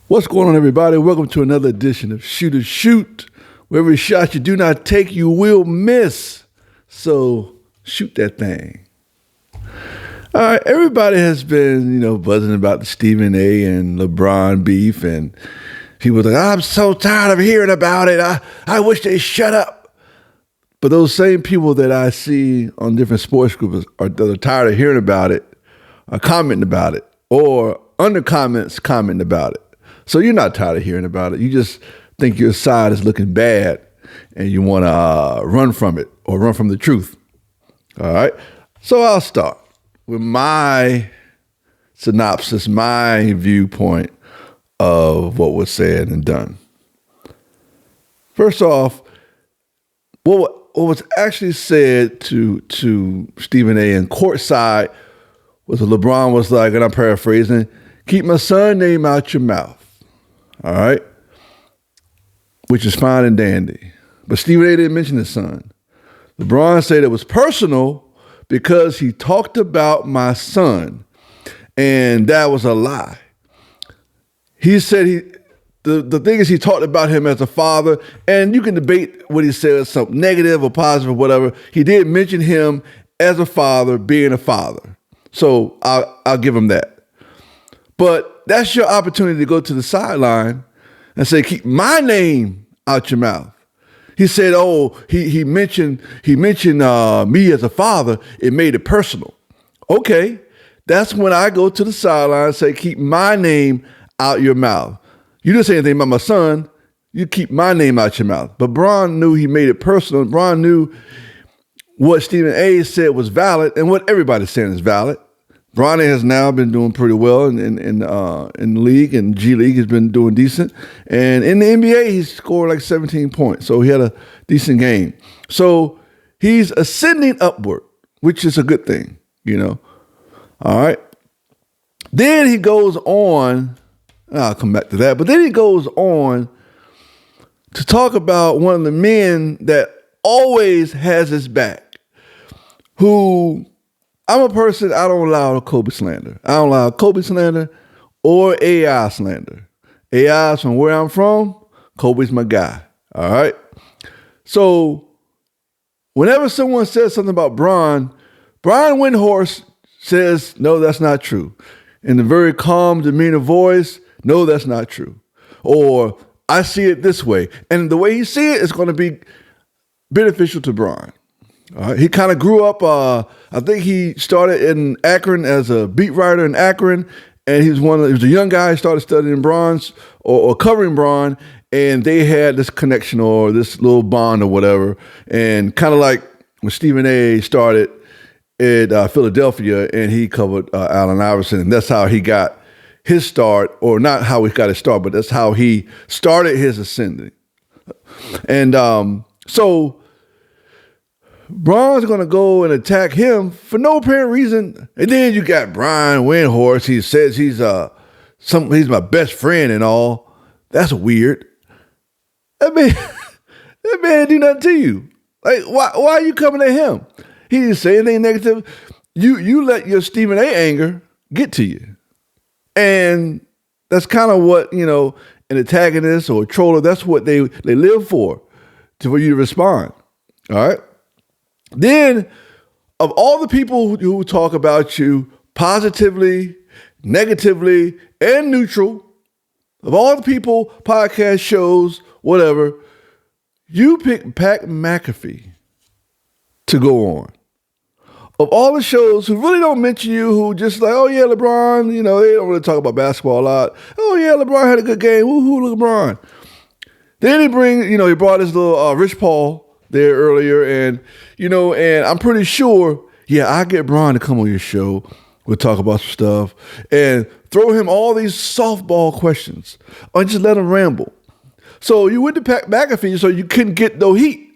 What's going on, everybody? Welcome to another edition of Shoot or Shoot, where every shot you do not take, you will miss. So shoot that thing. All right, everybody has been, buzzing about the Stephen A. and LeBron beef, and people are like, I'm so tired of hearing about it. I wish they shut up. But those same people that I see on different sports groups that are tired of hearing about it are commenting about it, or under comments commenting about it. So you're not tired of hearing about it. You just think your side is looking bad and you want to run from it or run from the truth. All right. So I'll start with my synopsis, my viewpoint of what was said and done. First off, what was actually said to Stephen A. in courtside was that LeBron was like, and I'm paraphrasing, keep my son name out your mouth. All right, which is fine and dandy. But Stephen A. didn't mention his son. LeBron said it was personal because he talked about my son, and that was a lie. He said the thing is he talked about him as a father, and you can debate what he said, something negative or positive or whatever. He did mention him as a father, being a father. So I'll give him that. But that's your opportunity to go to the sideline and say, keep my name out your mouth. He said, he mentioned me as a father. It made it personal. Okay, that's when I go to the sideline and say, keep my name out your mouth. You didn't say anything about my son. You keep my name out your mouth. But Bron knew he made it personal. Bron knew what Stephen A. said was valid and what everybody's saying is valid. Bronny has now been doing pretty well in the league, and G League has been doing decent. And in the NBA, he scored like 17 points. So he had a decent game. So he's ascending upward, which is a good thing, All right. Then he goes on, I'll come back to that, but then he goes on to talk about one of the men that always has his back, who... I'm a person, I don't allow Kobe slander. I don't allow Kobe slander or AI slander. AI is from where I'm from. Kobe's my guy. All right? So whenever someone says something about Brian Windhorst says, no, that's not true. In a very calm demeanor voice, no, that's not true. Or I see it this way. And the way he see it is going to be beneficial to Brian. He kind of grew up, I think he started in Akron as a beat writer in Akron, and he was a young guy. He started studying Bronze or covering Bron, and they had this connection or this little bond or whatever. And kind of like when Stephen A. started at Philadelphia and he covered Allen Iverson, and that's how he got his start, or not how he got his start, but that's how he started his ascending. And so Bron's going to go and attack him for no apparent reason. And then you got Brian Windhorst. He says he's my best friend and all. That's weird. That man didn't do nothing to you. Like, why are you coming at him? He didn't say anything negative. You let your Stephen A. anger get to you. And that's kind of what, an antagonist or a troller, that's what they live for you to respond. All right? Then, of all the people who talk about you positively, negatively, and neutral, of all the people, podcast shows, whatever, you pick Pat McAfee to go on. Of all the shows who really don't mention you, who just like, oh yeah, LeBron, they don't really talk about basketball a lot. Oh yeah, LeBron had a good game. Woohoo, LeBron. Then he brought his little Rich Paul there earlier, and and I'm pretty sure, I get Bron to come on your show. We'll talk about some stuff and throw him all these softball questions, or just let him ramble. So you went to Pat McAfee, so you couldn't get no heat.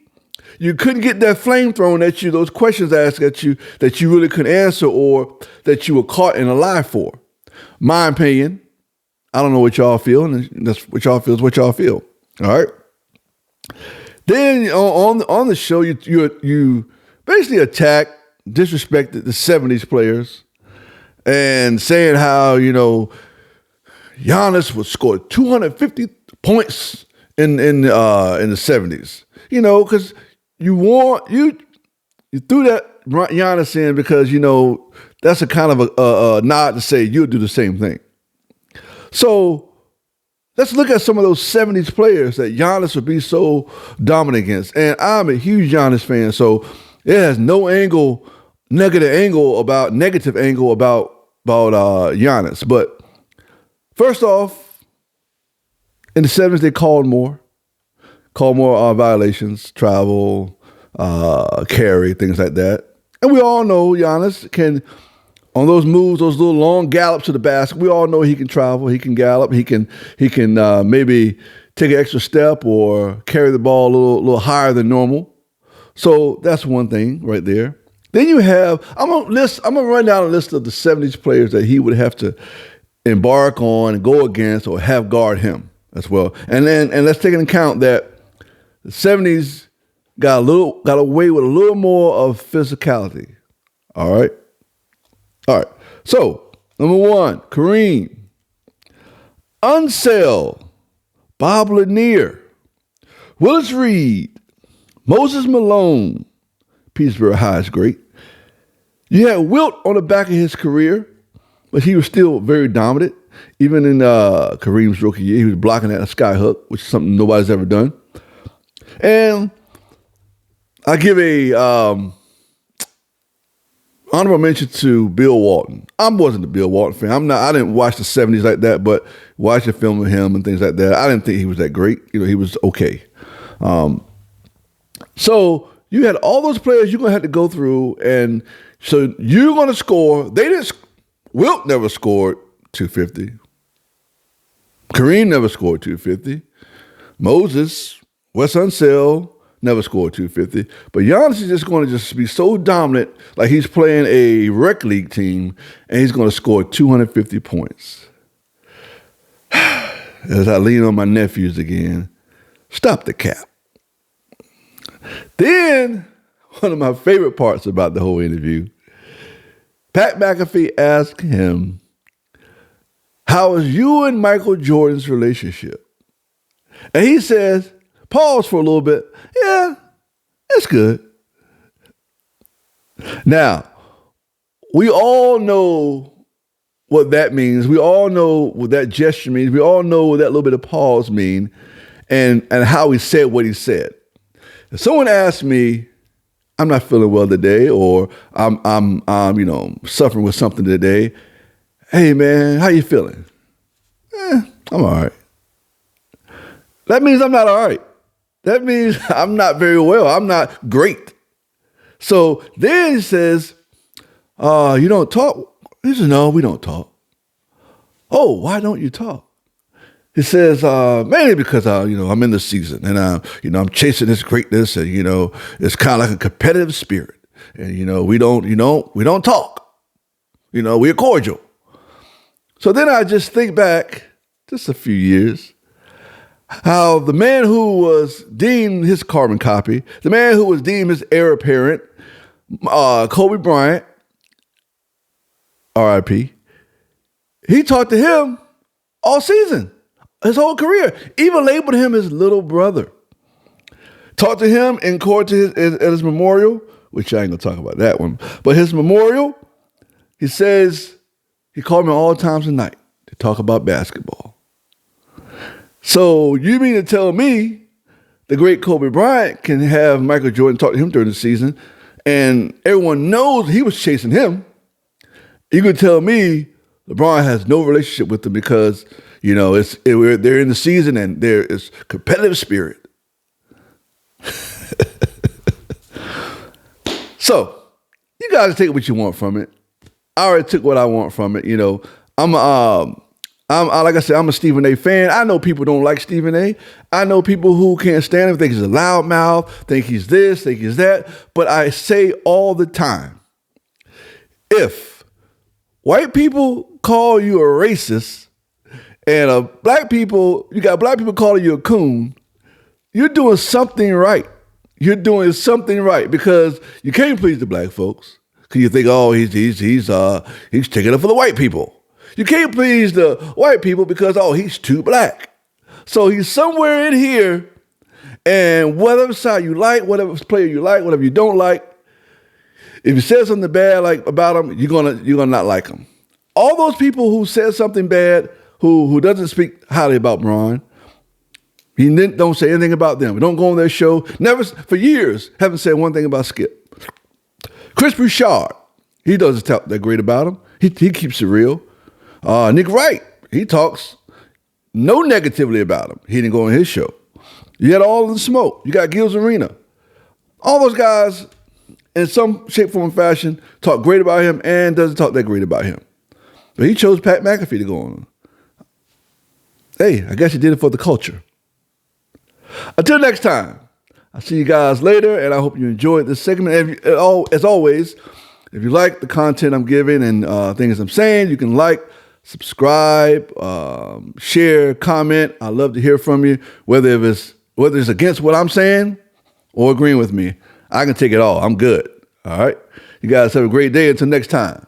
You couldn't get that flame thrown at you, those questions asked at you that you really couldn't answer or that you were caught in a lie for. My opinion, I don't know what y'all feel, and that's what y'all feel is what y'all feel. All right. Then on the show, you basically attack, disrespected the 70s players and saying how, Giannis would score 250 points in the 70s. You know, because you threw that Giannis in because, you know, that's a kind of a nod to say you'll do the same thing. So let's look at some of those 70s players that Giannis would be so dominant against. And I'm a huge Giannis fan, so it has no negative angle about Giannis. But first off, in the 70s, they called more violations, travel, carry, things like that. And we all know Giannis can, on those moves, those little long gallops to the basket, we all know he can travel, he can gallop, he can maybe take an extra step or carry the ball a little higher than normal. So that's one thing right there. Then you have, I'm gonna run down a list of the 70s players that he would have to embark on and go against or have guard him as well. And let's take into account that the 70s got away with a little more of physicality. All right. So, number 1, Kareem. Unseld, Bob Lanier, Willis Reed, Moses Malone, Petersburg High is great. You had Wilt on the back of his career, but he was still very dominant. Even in Kareem's rookie year, he was blocking at a sky hook, which is something nobody's ever done. And I give a honorable mention to Bill Walton. I wasn't a Bill Walton fan. I didn't watch the 70s like that, but watch the film of him and things like that. I didn't think he was that great. You know, he was okay. So you had all those players you're going to have to go through, and so you're going to score. Wilt never scored 250. Kareem never scored 250. Moses, Wes Unseld, never scored 250. But Giannis is just going to be so dominant, like he's playing a rec league team, and he's going to score 250 points. As I lean on my nephews again, stop the cap. Then, one of my favorite parts about the whole interview, Pat McAfee asked him, how is you and Michael Jordan's relationship? And he says, pause for a little bit. Yeah, it's good. Now, we all know what that means. We all know what that gesture means. We all know what that little bit of pause mean, and how he said what he said. If someone asks me, I'm not feeling well today, or I'm suffering with something today. Hey man, how you feeling? I'm all right. That means I'm not all right. That means I'm not very well. I'm not great. So then he says, you don't talk? He says, no, we don't talk. Oh, why don't you talk? He says, mainly because, I'm in the season and, I'm chasing this greatness and, it's kind of like a competitive spirit. And, we don't talk. We're cordial. So then I just think back just a few years, how the man who was deemed his carbon copy, the man who was deemed his heir apparent, Kobe Bryant, R.I.P., he talked to him all season, his whole career, even labeled him his little brother. Talked to him in court at his memorial, which I ain't gonna talk about that one, but his memorial, he says, he called me all times of night to talk about basketball. So you mean to tell me the great Kobe Bryant can have Michael Jordan talk to him during the season, and everyone knows he was chasing him? You could tell me LeBron has no relationship with them because, they're in the season and there is competitive spirit. So you guys take what you want from it. I already took what I want from it. I'm like I said, I'm a Stephen A. fan. I know people don't like Stephen A. I know people who can't stand him, think he's a loudmouth, think he's this, think he's that. But I say all the time, if white people call you a racist and you got black people calling you a coon, you're doing something right. You're doing something right because you can't please the black folks. Because you think, he's taking it for the white people. You can't please the white people because, oh, he's too black. So he's somewhere in here, and whatever side you like, whatever player you like, whatever you don't like, if you said something bad like about him, you're gonna not like him. All those people who said something bad, who doesn't speak highly about Bron, he don't say anything about them. Don't go on their show. Never, for years, haven't said one thing about Skip. Chris Bouchard, he doesn't talk that great about him. He keeps it real. Nick Wright, he talks no negatively about him. He didn't go on his show. You got all the smoke. You got Gilles Arena. All those guys, in some shape, form, and fashion, talk great about him and doesn't talk that great about him. But he chose Pat McAfee to go on. Hey, I guess he did it for the culture. Until next time, I'll see you guys later, and I hope you enjoyed this segment. As always, if you like the content I'm giving and things I'm saying, you can like, subscribe, share, comment. I love to hear from you, whether it's against what I'm saying or agreeing with me. I can take it all. I'm good. All right? You guys have a great day. Until next time.